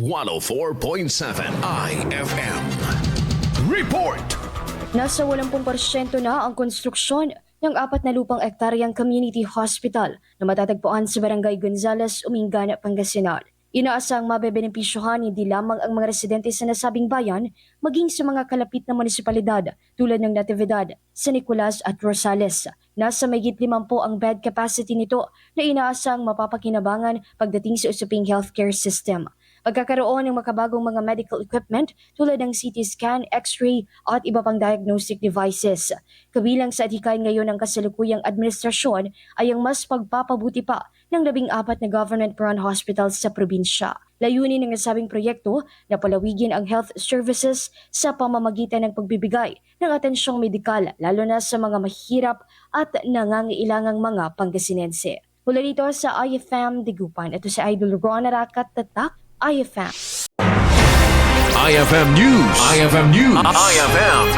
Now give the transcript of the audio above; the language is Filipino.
104.7 IFM. Report! Nasa 80% na ang konstruksyon ng 4 na lupang ektaryang community hospital na matatagpuan sa Barangay Gonzales, Umingan, Pangasinan. Inaasang mabebenepisyohan hindi lamang ang mga residente sa nasabing bayan, maging sa mga kalapit na munisipalidad tulad ng Natividad, San Nicolas at Rosales. Nasa mahigit 50 ang bed capacity nito na inaasang mapapakinabangan pagdating sa usaping healthcare system. Pagkakaroon ng makabagong mga medical equipment tulad ng CT scan, X-ray at iba pang diagnostic devices. Kabilang sa adhikain ngayon ng kasalukuyang administrasyon ay ang mas pagpapabuti pa ng 14 na government-run hospitals sa probinsya. Layunin ng nasabing proyekto na palawigin ang health services sa pamamagitan ng pagbibigay ng atensyong medikal lalo na sa mga mahirap at nangangailangang mga Pangasinense. Mula dito sa IFM Digupan, ito si Idol Ron Arakat Tatak, IFM. IFM News. IFM News. IFM.